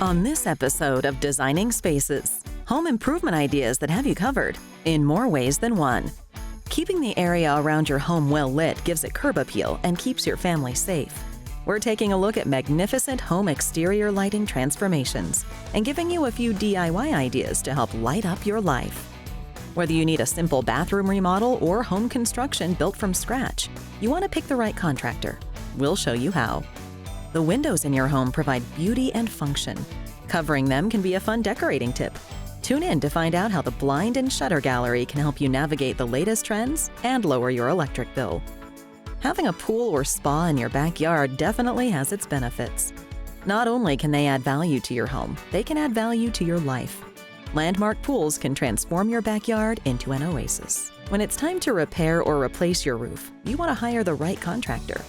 On this episode of Designing Spaces, home improvement ideas that have you covered in more ways than one. Keeping the area around your home well lit gives it curb appeal and keeps your family safe. We're taking a look at magnificent home exterior lighting transformations and giving you a few DIY ideas to help light up your life. Whether you need a simple bathroom remodel or home construction built from scratch, you want to pick the right contractor. We'll show you how. The windows in your home provide beauty and function. Covering them can be a fun decorating tip. Tune in to find out how the blind and shutter gallery can help you navigate the latest trends and lower your electric bill. Having a pool or spa in your backyard definitely has its benefits. Not only can they add value to your home, they can add value to your life. Landmark pools can transform your backyard into an oasis. When it's time to repair or replace your roof, you want to hire the right contractor.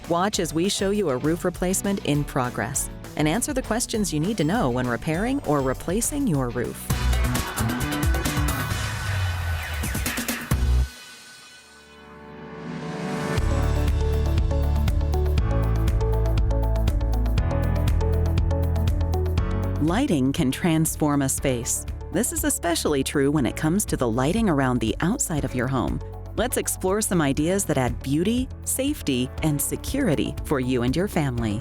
Watch as we show you a roof replacement in progress and answer the questions you need to know when repairing or replacing your roof. Lighting can transform a space. This is especially true when it comes to the lighting around the outside of your home. Let's explore some ideas that add beauty, safety, and security for you and your family.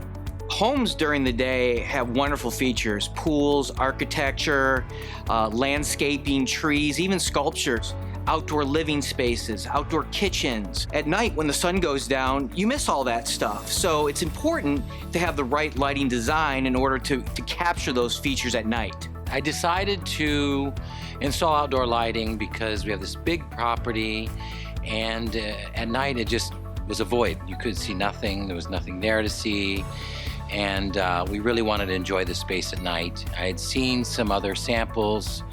Homes during the day have wonderful features: pools, architecture, landscaping, trees, even sculptures, outdoor living spaces, outdoor kitchens. At night, when the sun goes down, you miss all that stuff. So it's important to have the right lighting design in order to capture those features at night. I decided to install outdoor lighting because we have this big property, and at night it just was a void. You could see nothing, there was nothing there to see, and we really wanted to enjoy the space at night. I had seen some other samples,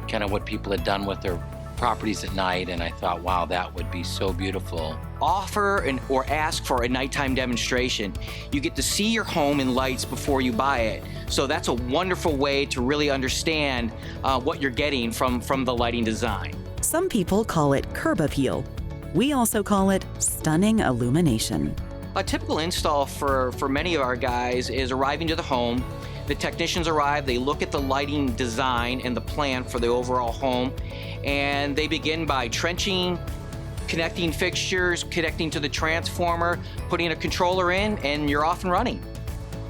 kind of what people had done with their properties at night, and I thought, wow, that would be so beautiful. Offer or ask for a nighttime demonstration. You get to see your home in lights before you buy it. So that's a wonderful way to really understand what you're getting from the lighting design. Some people call it curb appeal. We also call it stunning illumination. A typical install for many of our guys is arriving to the home. The technicians arrive, they look at the lighting design and the plan for the overall home, and they begin by trenching, connecting fixtures, connecting to the transformer, putting a controller in, and you're off and running.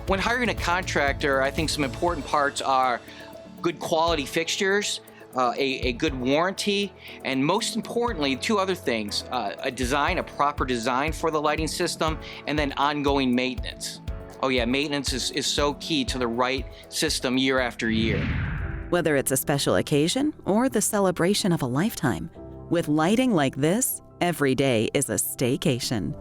When hiring a contractor, I think some important parts are good quality fixtures, a good warranty, and most importantly, two other things: a proper design for the lighting system, and then ongoing maintenance. Oh yeah, maintenance is so key to the right system year after year. Whether it's a special occasion or the celebration of a lifetime, with lighting like this, every day is a staycation.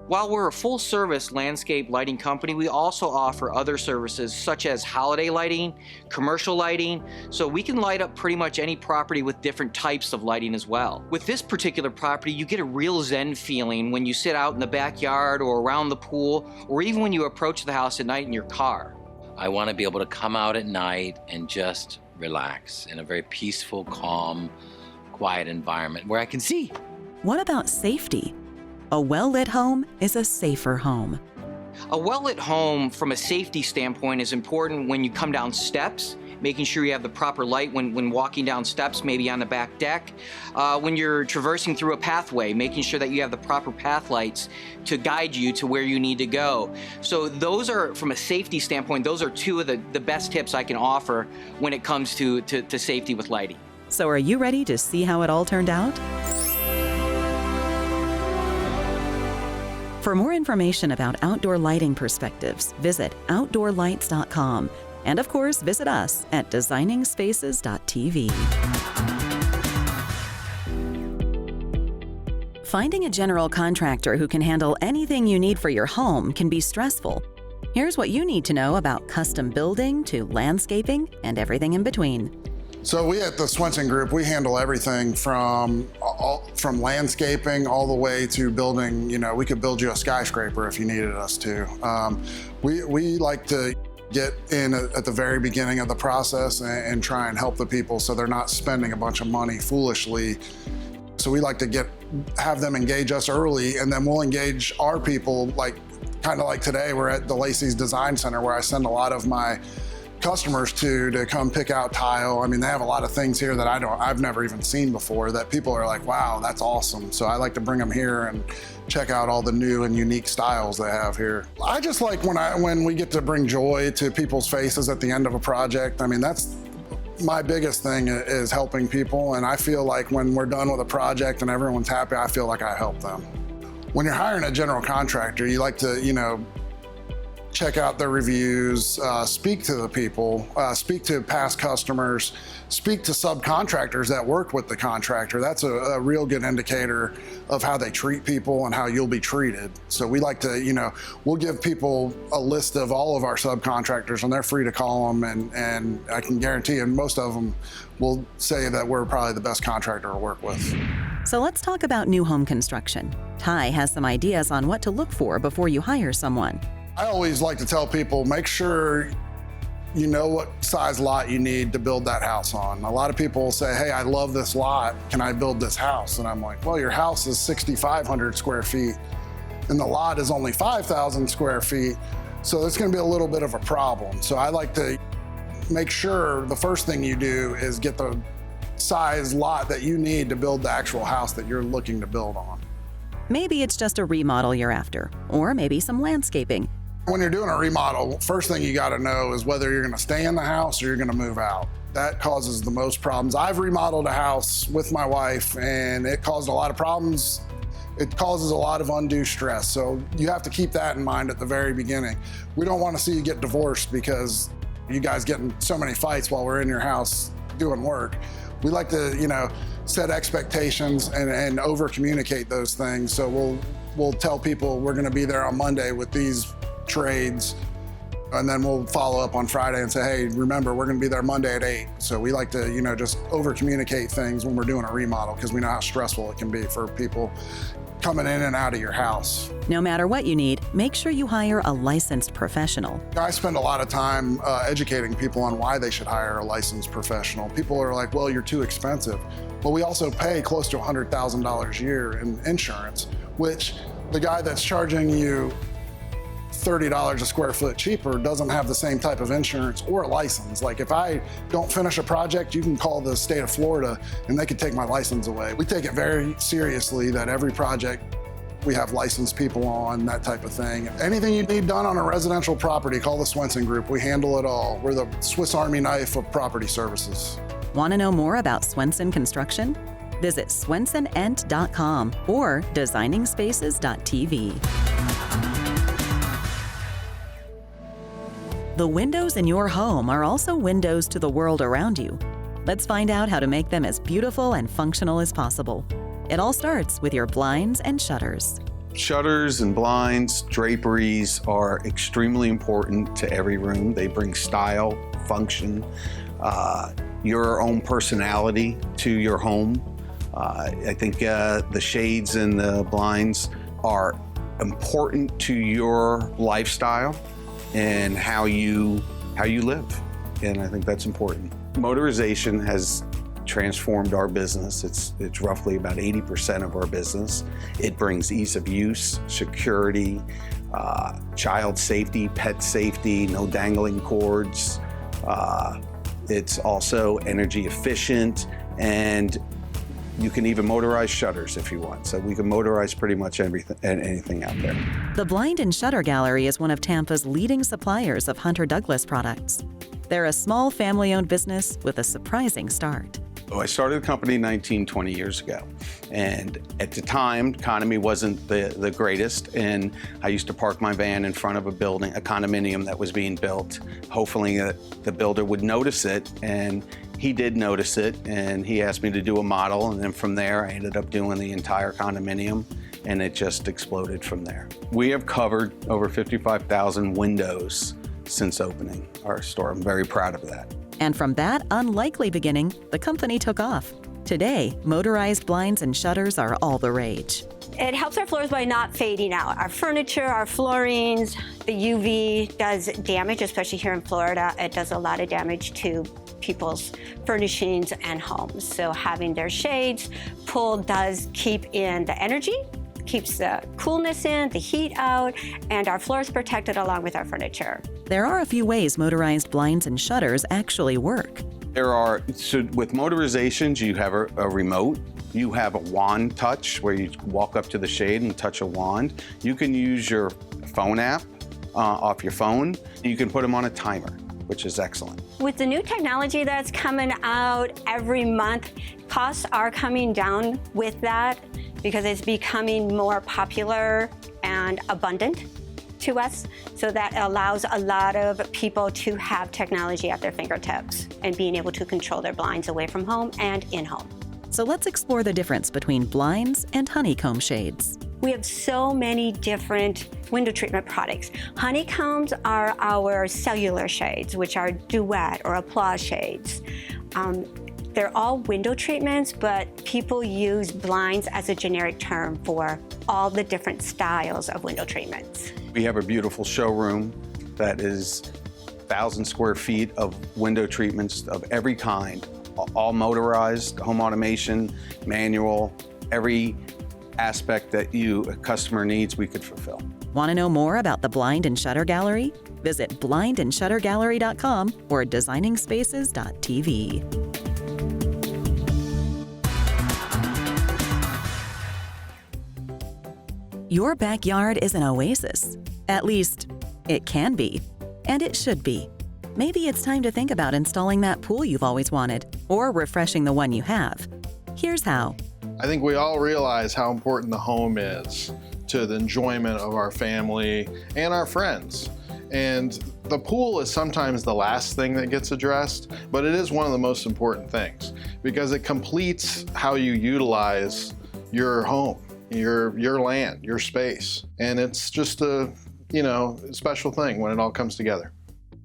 While we're a full-service landscape lighting company, we also offer other services such as holiday lighting, commercial lighting, so we can light up pretty much any property with different types of lighting as well. With this particular property, you get a real zen feeling when you sit out in the backyard or around the pool, or even when you approach the house at night in your car. I want to be able to come out at night and just relax in a very peaceful, calm, quiet environment where I can see. What about safety? A well-lit home is a safer home. A well-lit home from a safety standpoint is important when you come down steps, making sure you have the proper light when walking down steps, maybe on the back deck. When you're traversing through a pathway, making sure that you have the proper path lights to guide you to where you need to go. So those are, from a safety standpoint, those are two of the best tips I can offer when it comes to safety with lighting. So are you ready to see how it all turned out? For more information about outdoor lighting perspectives, visit outdoorlights.com. And of course, visit us at designingspaces.tv. Finding a general contractor who can handle anything you need for your home can be stressful. Here's what you need to know about custom building to landscaping and everything in between. So we at the Swenson Group, we handle everything from landscaping all the way to building, we could build you a skyscraper if you needed us to. We like to get in at the very beginning of the process and try and help the people so they're not spending a bunch of money foolishly. So we like to have them engage us early, and then we'll engage our people, kind of like today, we're at the Lacey's Design Center where I send a lot of my customers to come pick out tile. I mean, they have a lot of things here that I've never even seen before that people are like, wow, that's awesome. So I like to bring them here and check out all the new and unique styles they have here. I just like when we get to bring joy to people's faces at the end of a project. I mean, that's my biggest thing is helping people. And I feel like when we're done with a project and everyone's happy, I feel like I helped them. When you're hiring a general contractor, you like to, check out their reviews, speak to the people, speak to past customers, speak to subcontractors that work with the contractor. That's a real good indicator of how they treat people and how you'll be treated. So we like to, we'll give people a list of all of our subcontractors and they're free to call them, and I can guarantee you most of them will say that we're probably the best contractor to work with. So let's talk about new home construction. Ty has some ideas on what to look for before you hire someone. I always like to tell people, make sure you know what size lot you need to build that house on. A lot of people will say, hey, I love this lot. Can I build this house? And I'm like, well, your house is 6,500 square feet and the lot is only 5,000 square feet. So it's gonna be a little bit of a problem. So I like to make sure the first thing you do is get the size lot that you need to build the actual house that you're looking to build on. Maybe it's just a remodel you're after, or maybe some landscaping. When you're doing a remodel, first thing you gotta know is whether you're gonna stay in the house or you're gonna move out. That causes the most problems. I've remodeled a house with my wife and it caused a lot of problems. It causes a lot of undue stress. So you have to keep that in mind at the very beginning. We don't wanna see you get divorced because you guys get in so many fights while we're in your house doing work. We like to, set expectations and over communicate those things. So we'll tell people we're gonna be there on Monday with these trades, and then we'll follow up on Friday and say, hey, remember, we're gonna be there Monday at 8. So we like to, just over communicate things when we're doing a remodel because we know how stressful it can be for people coming in and out of your house. No matter what you need, make sure you hire a licensed professional. I spend a lot of time educating people on why they should hire a licensed professional. People are like, well, you're too expensive. Well, we also pay close to $100,000 a year in insurance, which the guy that's charging you $30 a square foot cheaper doesn't have the same type of insurance or license. Like if I don't finish a project, you can call the state of Florida and they could take my license away. We take it very seriously that every project we have licensed people on, that type of thing. Anything you need done on a residential property, call the Swenson Group. We handle it all. We're the Swiss Army knife of property services. Want to know more about Swenson Construction? Visit swensonent.com or designingspaces.tv. The windows in your home are also windows to the world around you. Let's find out how to make them as beautiful and functional as possible. It all starts with your blinds and shutters. Shutters and blinds, draperies are extremely important to every room. They bring style, function, your own personality to your home. I think the shades and the blinds are important to your lifestyle and how you live, and I think that's important. Motorization has transformed our business. It's roughly about 80% of our business. It brings ease of use, security, child safety, pet safety, no dangling cords. It's also energy efficient, and you can even motorize shutters if you want. So we can motorize pretty much everything and anything out there. The Blind and Shutter Gallery is one of Tampa's leading suppliers of Hunter Douglas products. They're a small family-owned business with a surprising start. I started the company 20 years ago. And at the time, economy wasn't the greatest. And I used to park my van in front of a building, a condominium that was being built, hopefully the builder would notice it. And he did notice it, and he asked me to do a model. And then from there, I ended up doing the entire condominium, and it just exploded from there. We have covered over 55,000 windows since opening our store. I'm very proud of that. And from that unlikely beginning, the company took off. Today, motorized blinds and shutters are all the rage. It helps our floors by not fading out. Our furniture, our floorings, the UV does damage, especially here in Florida. It does a lot of damage to people's furnishings and homes. So having their shades pulled does keep in the energy, keeps the coolness in, the heat out, and our floor is protected along with our furniture. There are a few ways motorized blinds and shutters actually work. So with motorizations, you have a remote. You have a wand touch where you walk up to the shade and touch a wand. You can use your phone app off your phone. You can put them on a timer, which is excellent. With the new technology that's coming out every month, costs are coming down with that because it's becoming more popular and abundant to us. So that allows a lot of people to have technology at their fingertips and being able to control their blinds away from home and in home. So let's explore the difference between blinds and honeycomb shades. We have so many different window treatment products. Honeycombs are our cellular shades, which are duet or applause shades. They're all window treatments, but people use blinds as a generic term for all the different styles of window treatments. We have a beautiful showroom that is 1,000 square feet of window treatments of every kind, all motorized, home automation, manual, every aspect that a customer needs, we could fulfill. Want to know more about the Blind and Shutter Gallery? Visit blindandshuttergallery.com or designingspaces.tv. Your backyard is an oasis. At least, it can be. And it should be. Maybe it's time to think about installing that pool you've always wanted, or refreshing the one you have. Here's how. I think we all realize how important the home is to the enjoyment of our family and our friends. And the pool is sometimes the last thing that gets addressed, but it is one of the most important things because it completes how you utilize your home, your land, your space. And it's just a, special thing when it all comes together.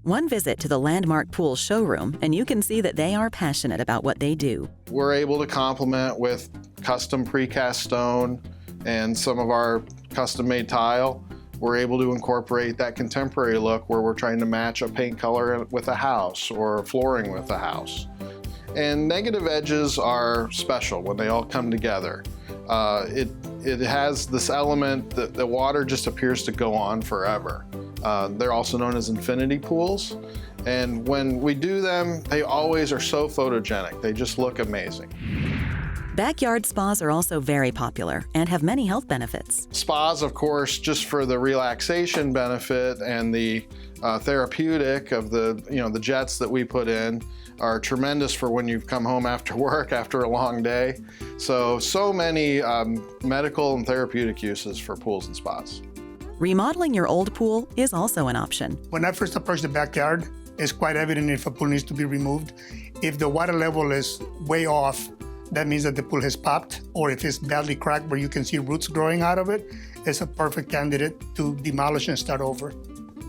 One visit to the Landmark Pool showroom, and you can see that they are passionate about what they do. We're able to complement with custom precast stone and some of our custom-made tile. We're able to incorporate that contemporary look where we're trying to match a paint color with a house or flooring with a house. And negative edges are special when they all come together. It has this element that the water just appears to go on forever. They're also known as infinity pools. And when we do them, they always are so photogenic. They just look amazing. Backyard spas are also very popular and have many health benefits. Spas, of course, just for the relaxation benefit and the therapeutic of the jets that we put in are tremendous for when you've come home after work after a long day. So many medical and therapeutic uses for pools and spas. Remodeling your old pool is also an option. When I first approached the backyard, it's quite evident if a pool needs to be removed. If the water level is way off, that means that the pool has popped, or if it's badly cracked where you can see roots growing out of it, it's a perfect candidate to demolish and start over.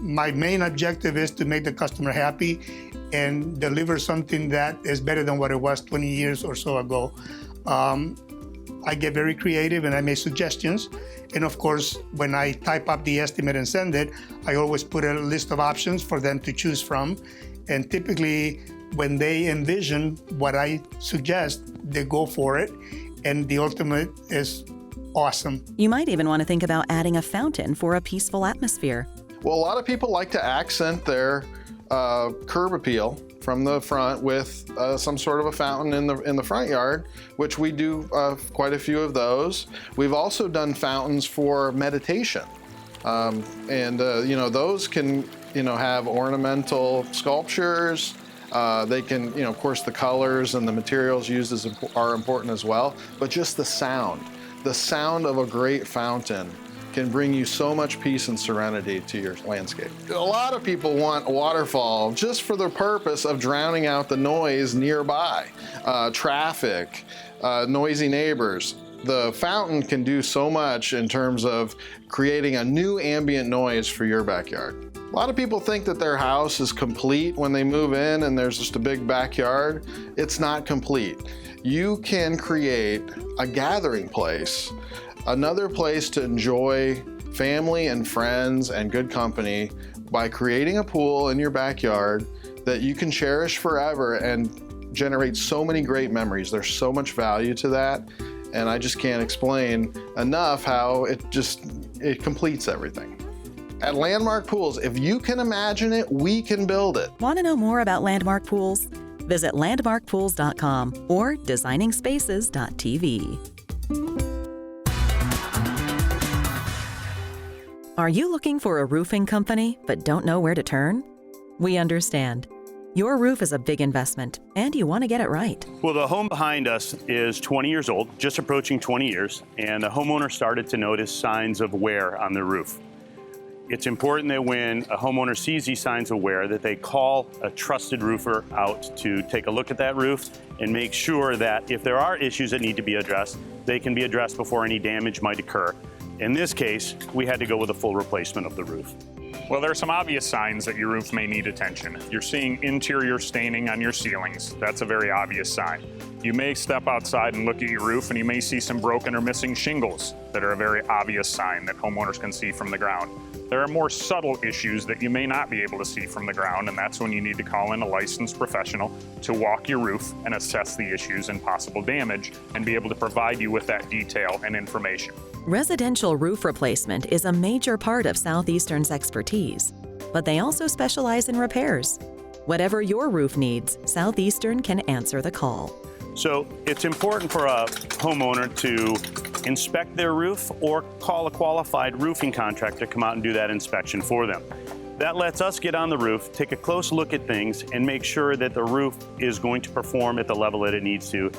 My main objective is to make the customer happy and deliver something that is better than what it was 20 years or so ago. I get very creative and I make suggestions. And of course, when I type up the estimate and send it, I always put a list of options for them to choose from. And typically, when they envision what I suggest, they go for it. And the ultimate is awesome. You might even want to think about adding a fountain for a peaceful atmosphere. Well, a lot of people like to accent their curb appeal from the front with some sort of a fountain in the front yard, which we do quite a few of those. We've also done fountains for meditation, and those can have ornamental sculptures. They can, of course, the colors and the materials used are important as well, but just the sound of a great fountain can bring you so much peace and serenity to your landscape. A lot of people want a waterfall just for the purpose of drowning out the noise nearby, traffic, noisy neighbors. The fountain can do so much in terms of creating a new ambient noise for your backyard. A lot of people think that their house is complete when they move in and there's just a big backyard. It's not complete. You can create a gathering place, another place to enjoy family and friends and good company by creating a pool in your backyard that you can cherish forever and generate so many great memories. There's so much value to that. And I just can't explain enough how it completes everything. At Landmark Pools, if you can imagine it, we can build it. Want to know more about Landmark Pools? Visit landmarkpools.com or designingspaces.tv. Are you looking for a roofing company but don't know where to turn? We understand. Your roof is a big investment and you want to get it right. Well, the home behind us is 20 years old, just approaching 20 years, and the homeowner started to notice signs of wear on the roof. It's important that when a homeowner sees these signs of wear that they call a trusted roofer out to take a look at that roof and make sure that if there are issues that need to be addressed, they can be addressed before any damage might occur. In this case, we had to go with a full replacement of the roof. Well, there are some obvious signs that your roof may need attention. You're seeing interior staining on your ceilings. That's a very obvious sign. You may step outside and look at your roof and you may see some broken or missing shingles that are a very obvious sign that homeowners can see from the ground. There are more subtle issues that you may not be able to see from the ground, and that's when you need to call in a licensed professional to walk your roof and assess the issues and possible damage and be able to provide you with that detail and information. Residential roof replacement is a major part of Southeastern's expertise, but they also specialize in repairs. Whatever your roof needs, Southeastern can answer the call. So it's important for a homeowner to inspect their roof or call a qualified roofing contractor to come out and do that inspection for them. That lets us get on the roof, take a close look at things, and make sure that the roof is going to perform at the level that it needs to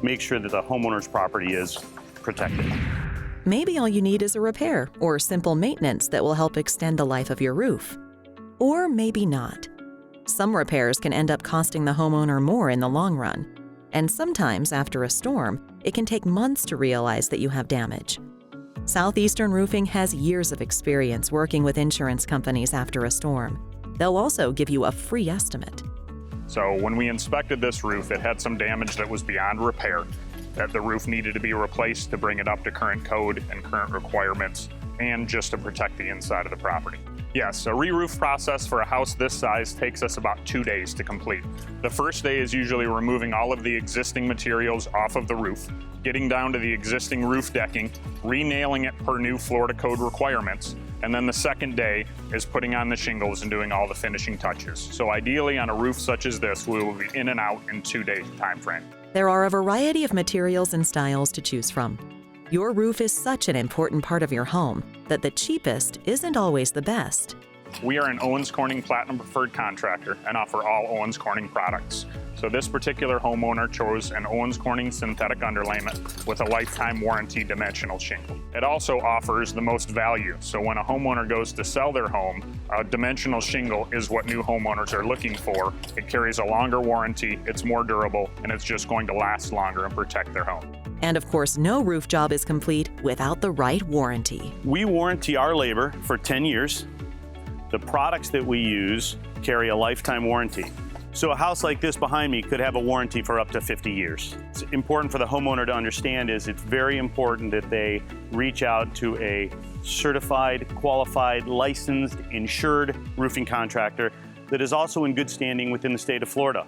make sure that the homeowner's property is protected. Maybe all you need is a repair or simple maintenance that will help extend the life of your roof. Or maybe not. Some repairs can end up costing the homeowner more in the long run. And sometimes after a storm, it can take months to realize that you have damage. Southeastern Roofing has years of experience working with insurance companies after a storm. They'll also give you a free estimate. So when we inspected this roof, it had some damage that was beyond repair, that the roof needed to be replaced to bring it up to current code and current requirements, and just to protect the inside of the property. Yes, a re-roof process for a house this size takes us about 2 days to complete. The first day is usually removing all of the existing materials off of the roof, getting down to the existing roof decking, re-nailing it per new Florida code requirements, and then the second day is putting on the shingles and doing all the finishing touches. So ideally on a roof such as this, we will be in and out in 2 days time frame. There are a variety of materials and styles to choose from. Your roof is such an important part of your home that the cheapest isn't always the best. We are an Owens Corning Platinum Preferred Contractor and offer all Owens Corning products. So this particular homeowner chose an Owens Corning synthetic underlayment with a lifetime warranty dimensional shingle. It also offers the most value. So when a homeowner goes to sell their home, a dimensional shingle is what new homeowners are looking for. It carries a longer warranty, it's more durable, and it's just going to last longer and protect their home. And of course, no roof job is complete without the right warranty. We warranty our labor for 10 years. The products that we use carry a lifetime warranty. So a house like this behind me could have a warranty for up to 50 years. It's important for the homeowner to understand is it's very important that they reach out to a certified, qualified, licensed, insured roofing contractor that is also in good standing within the state of Florida.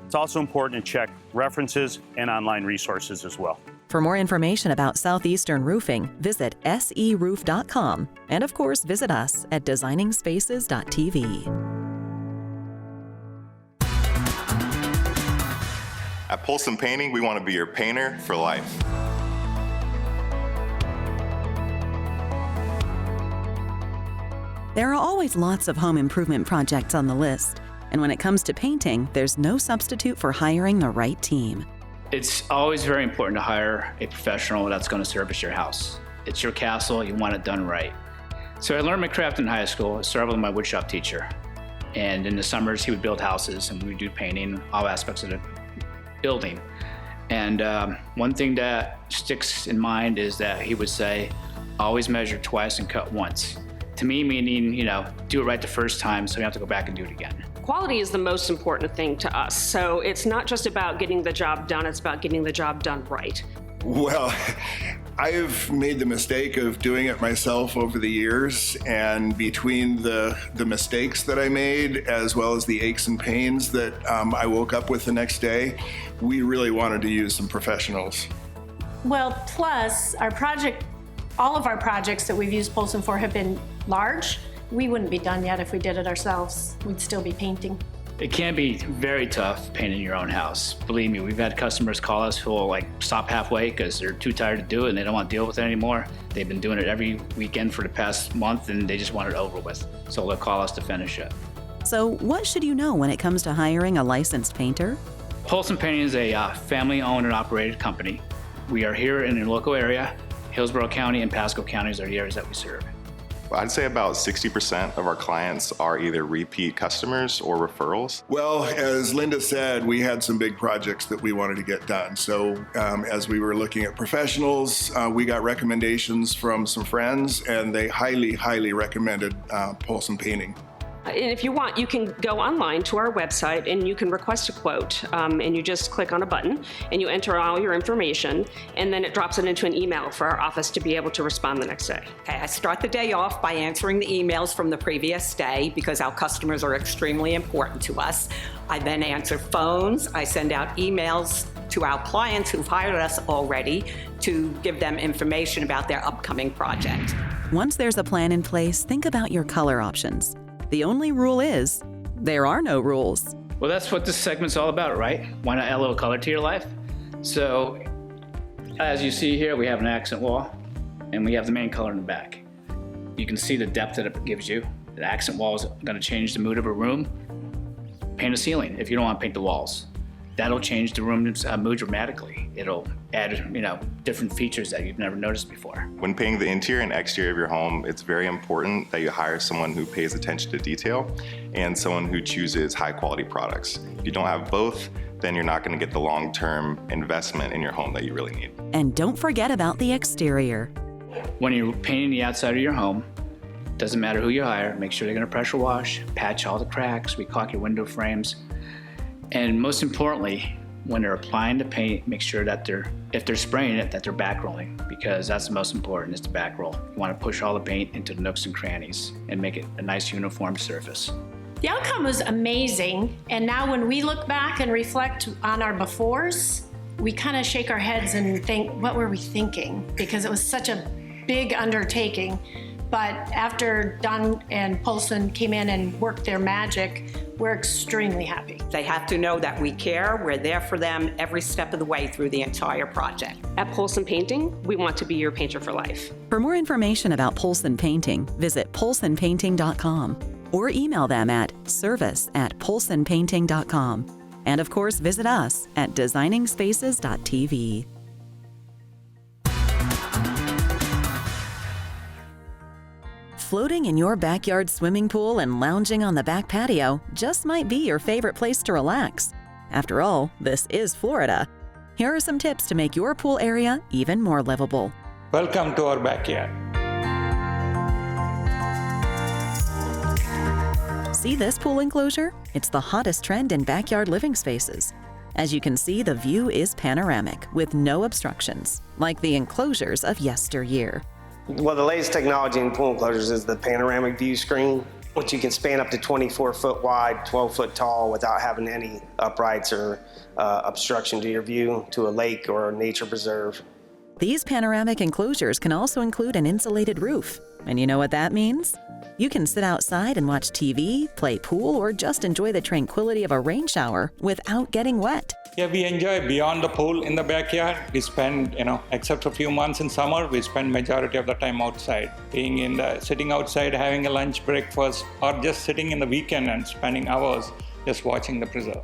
It's also important to check references and online resources as well. For more information about Southeastern Roofing, visit seroof.com. And of course, visit us at designingspaces.tv. At Polson Painting, we want to be your painter for life. There are always lots of home improvement projects on the list. And when it comes to painting, there's no substitute for hiring the right team. It's always very important to hire a professional that's going to service your house. It's your castle, you want it done right. So I learned my craft in high school. I started with my woodshop teacher. And in the summers, he would build houses and we would do painting, all aspects of the building. And one thing that sticks in mind is that he would say, always measure twice and cut once. To me, meaning, do it right the first time so you don't have to go back and do it again. Quality is the most important thing to us. So it's not just about getting the job done, it's about getting the job done right. Well, I've made the mistake of doing it myself over the years, and between the mistakes that I made as well as the aches and pains that I woke up with the next day, we really wanted to use some professionals. Well, plus all of our projects that we've used Polson for have been large. We wouldn't be done yet if we did it ourselves. We'd still be painting. It can be very tough painting your own house. Believe me, we've had customers call us who will stop halfway because they're too tired to do it and they don't want to deal with it anymore. They've been doing it every weekend for the past month and they just want it over with. So they'll call us to finish it. So what should you know when it comes to hiring a licensed painter? Polson Painting is a family-owned and operated company. We are here in the local area. Hillsborough County and Pasco counties are the areas that we serve. I'd say about 60% of our clients are either repeat customers or referrals. Well, as Linda said, we had some big projects that we wanted to get done. So as we were looking at professionals, we got recommendations from some friends and they highly, highly recommended Polson Painting. And if you want, you can go online to our website and you can request a quote. And you just click on a button and you enter all your information and then it drops it into an email for our office to be able to respond the next day. Okay, I start the day off by answering the emails from the previous day because our customers are extremely important to us. I then answer phones. I send out emails to our clients who've hired us already to give them information about their upcoming project. Once there's a plan in place, think about your color options. The only rule is, there are no rules. Well, that's what this segment's all about, right? Why not add a little color to your life? So, as you see here, we have an accent wall, and we have the main color in the back. You can see the depth that it gives you. The accent wall is going to change the mood of a room. Paint a ceiling if you don't want to paint the walls. That'll change the room's mood dramatically. It'll add, different features that you've never noticed before. When painting the interior and exterior of your home, it's very important that you hire someone who pays attention to detail and someone who chooses high quality products. If you don't have both, then you're not going to get the long-term investment in your home that you really need. And don't forget about the exterior. When you're painting the outside of your home, doesn't matter who you hire, make sure they're going to pressure wash, patch all the cracks, recaulk your window frames. And most importantly, when they're applying the paint, make sure that if they're spraying it, that they're back rolling, because that's the most important, is the back roll. You want to push all the paint into the nooks and crannies and make it a nice uniform surface. The outcome was amazing, and now when we look back and reflect on our befores, we kind of shake our heads and think, what were we thinking? Because it was such a big undertaking. But after Don and Polson came in and worked their magic, we're extremely happy. They have to know that we care. We're there for them every step of the way through the entire project. At Polson Painting, we want to be your painter for life. For more information about Polson Painting, visit polsonpainting.com or email them at service@polsonpainting.com. And of course, visit us at designingspaces.tv. Floating in your backyard swimming pool and lounging on the back patio just might be your favorite place to relax. After all, this is Florida. Here are some tips to make your pool area even more livable. Welcome to our backyard. See this pool enclosure? It's the hottest trend in backyard living spaces. As you can see, the view is panoramic with no obstructions, like the enclosures of yesteryear. Well, the latest technology in pool enclosures is the panoramic view screen, which you can span up to 24 foot wide, 12 foot tall without having any uprights or obstruction to your view to a lake or a nature preserve. These panoramic enclosures can also include an insulated roof. And you know what that means? You can sit outside and watch TV, play pool, or just enjoy the tranquility of a rain shower without getting wet. Yeah, we enjoy beyond the pool in the backyard. We spend, except a few months in summer, we spend majority of the time outside. Sitting outside, having a lunch, breakfast, or just sitting in the weekend and spending hours just watching the preserve.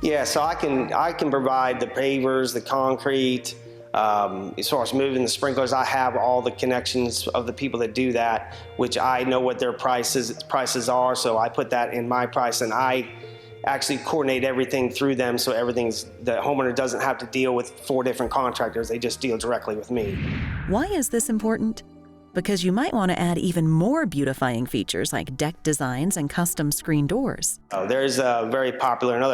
Yeah, so I can provide the pavers, the concrete. As far as moving the sprinklers, I have all the connections of the people that do that, which I know what their prices are, so I put that in my price, and I actually coordinate everything through them, so the homeowner doesn't have to deal with 4 different contractors. They just deal directly with me. Why is this important? Because you might want to add even more beautifying features like deck designs and custom screen doors. There's another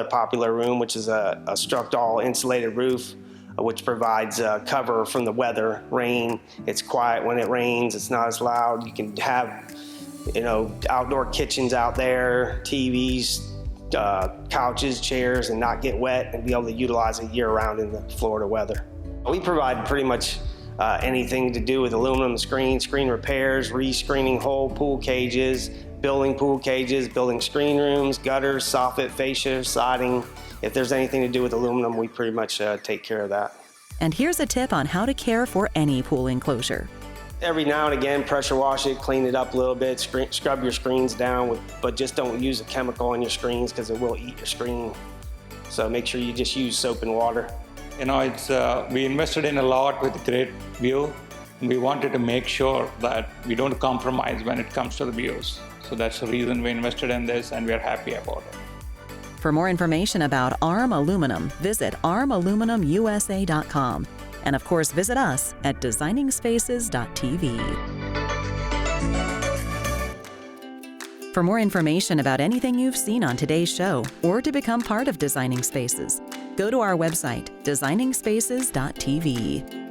popular room, which is a structural insulated roof, which provides cover from the weather, rain. It's quiet when it rains, it's not as loud. You can have, outdoor kitchens out there, TVs, couches, chairs, and not get wet and be able to utilize it year round in the Florida weather. We provide pretty much anything to do with aluminum screen repairs, re-screening whole pool cages, building pool cages, building screen rooms, gutters, soffit, fascia, siding. If there's anything to do with aluminum, we pretty much take care of that. And here's a tip on how to care for any pool enclosure. Every now and again, pressure wash it, clean it up a little bit, scrub your screens down, but just don't use a chemical on your screens because it will eat your screen. So make sure you just use soap and water. You know, we invested in a lot with great view. We wanted to make sure that we don't compromise when it comes to the views. So that's the reason we invested in this, and we're happy about it. For more information about ARM Aluminum, visit armaluminumusa.com. And of course, visit us at designingspaces.tv. For more information about anything you've seen on today's show, or to become part of Designing Spaces, go to our website, designingspaces.tv.